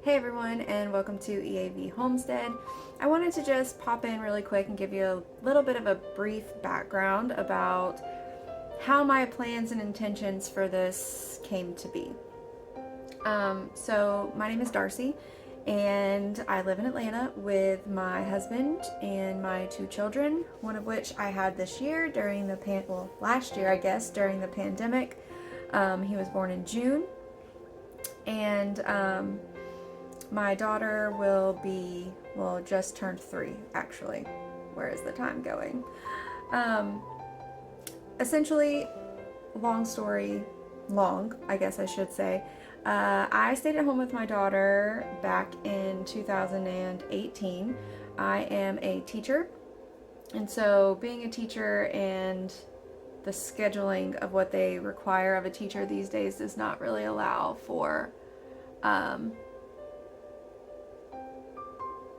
Hey everyone, and welcome to EAV Homestead. I wanted to just pop in really quick and give you a little bit of a brief background about how my plans and intentions for this came to be. So my name is Darcy, and I live in Atlanta with my husband and my two children, one of which I had this year during the last year I guess, during the pandemic. He was born in June, and my daughter just turned 3, actually. Where is the time going? Essentially, long, I guess I should say. I stayed at home with my daughter back in 2018. I am a teacher, and so being a teacher and the scheduling of what they require of a teacher these days does not really allow for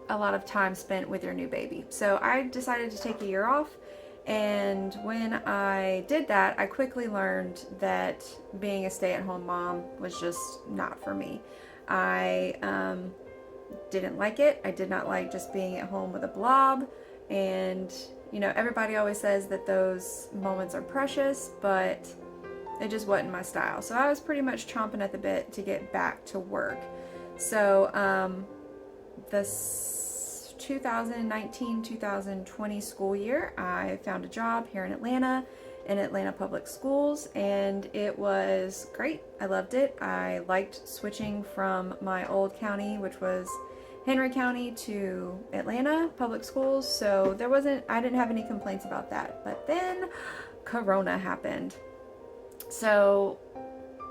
a lot of time spent with your new baby. So I decided to take a year off, and when I did that, I quickly learned that being a stay-at-home mom was just not for me. I didn't like it. I did not like just being at home with a blob, and everybody always says that those moments are precious, but it just wasn't my style. So I was pretty much chomping at the bit to get back to work. So this 2019-2020 school year, I found a job here in Atlanta Public Schools, and it was great. I loved it. I liked switching from my old county, which was Henry County, to Atlanta Public Schools, so I didn't have any complaints about that. But then Corona happened. So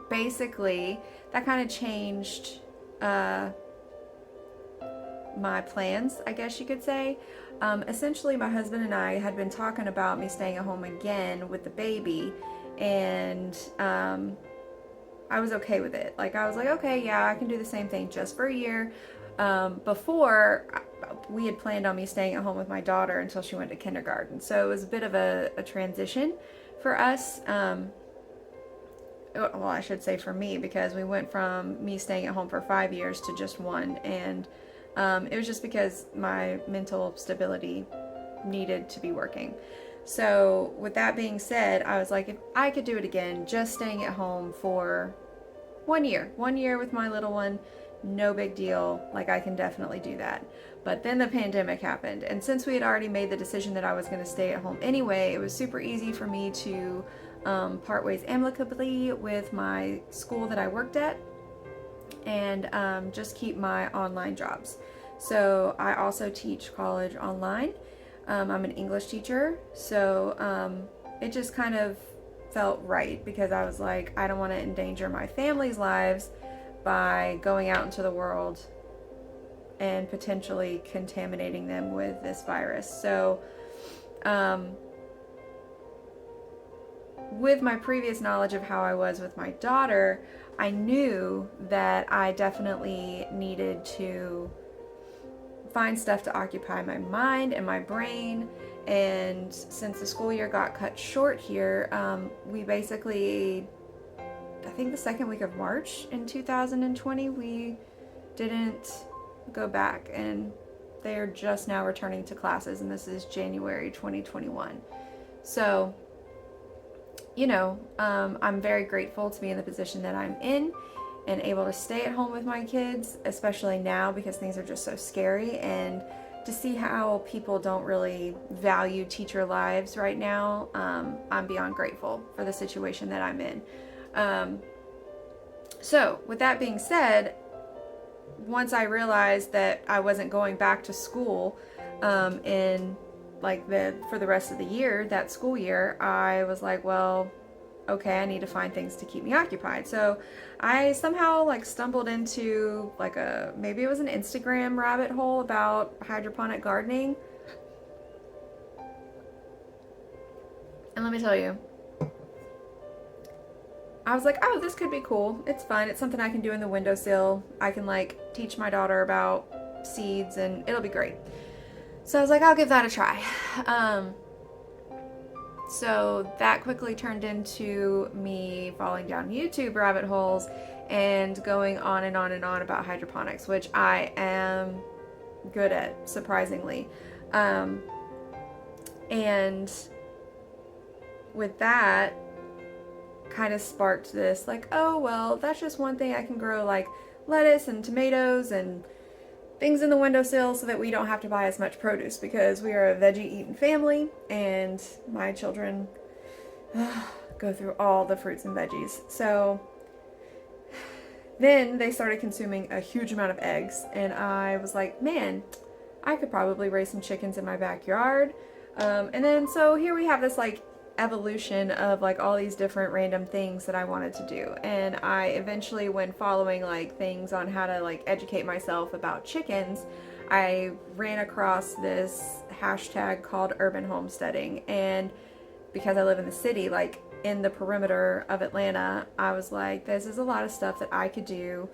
basically that kind of changed my plans, I guess you could say. Essentially, my husband and I had been talking about me staying at home again with the baby, and I was okay with it. Like, I was like, okay, yeah, I can do the same thing just for a year. Before, we had planned on me staying at home with my daughter until she went to kindergarten, so it was a bit of a transition for us. Well, I should say for me, because we went from me staying at home for 5 years to just 1, and it was just because my mental stability needed to be working. So with that being said, I was like, if I could do it again, just staying at home for 1 year with my little one, no big deal. Like, I can definitely do that. But then the pandemic happened, and since we had already made the decision that I was going to stay at home anyway, it was super easy for me to part ways amicably with my school that I worked at, and just keep my online jobs. So I also teach college online. I'm an English teacher, so it just kind of felt right, because I was like, I don't want to endanger my family's lives by going out into the world and potentially contaminating them with this virus. So with my previous knowledge of how I was with my daughter, I knew that I definitely needed to find stuff to occupy my mind and my brain. And since the school year got cut short here, we basically, I think the second week of March in 2020, we didn't go back, and they are just now returning to classes, and this is January 2021. So I'm very grateful to be in the position that I'm in and able to stay at home with my kids, especially now because things are just so scary, and to see how people don't really value teacher lives right now. I'm beyond grateful for the situation that I'm in. So with that being said, once I realized that I wasn't going back to school for the rest of the year, that school year, I was like, well, okay, I need to find things to keep me occupied. So I somehow stumbled into maybe it was an Instagram rabbit hole about hydroponic gardening. And let me tell you, I was like, oh, this could be cool. It's fun. It's something I can do in the windowsill. I can teach my daughter about seeds, and it'll be great. So I was like, I'll give that a try. So that quickly turned into me falling down YouTube rabbit holes and going on and on and on about hydroponics, which I am good at, surprisingly. And with that, kind of sparked this like, oh, well, that's just one thing I can grow, like lettuce and tomatoes and things in the windowsill so that we don't have to buy as much produce, because we are a veggie eating family and my children go through all the fruits and veggies. So then they started consuming a huge amount of eggs, and I was like, man, I could probably raise some chickens in my backyard. And then so here we have this like evolution of like all these different random things that I wanted to do. And I eventually, when following like things on how to like educate myself about chickens, I ran across this hashtag called urban homesteading. And because I live in the city, like in the perimeter of Atlanta, I was like, this is a lot of stuff that I could do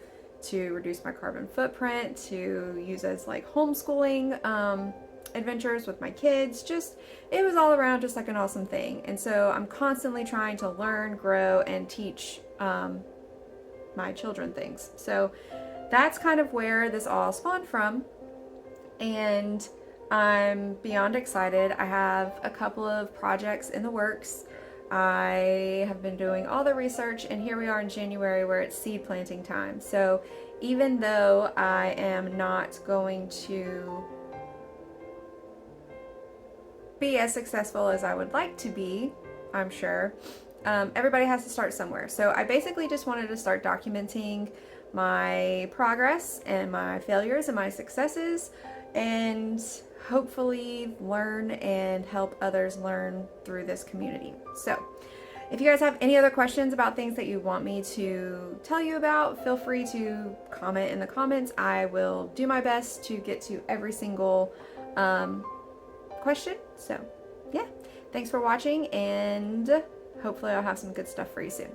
to reduce my carbon footprint, to use as like homeschooling adventures with my kids. Just, it was all around just like an awesome thing. And so I'm constantly trying to learn, grow, and teach my children things. So that's kind of where this all spawned from, and I'm beyond excited. I have a couple of projects in the works. I have been doing all the research, and here we are in January where it's seed planting time. So even though I am not going to be as successful as I would like to be, I'm sure, everybody has to start somewhere. So I basically just wanted to start documenting my progress and my failures and my successes, and hopefully learn and help others learn through this community. So if you guys have any other questions about things that you want me to tell you about, feel free to comment in the comments. I will do my best to get to every single question. So yeah, thanks for watching, and hopefully I'll have some good stuff for you soon.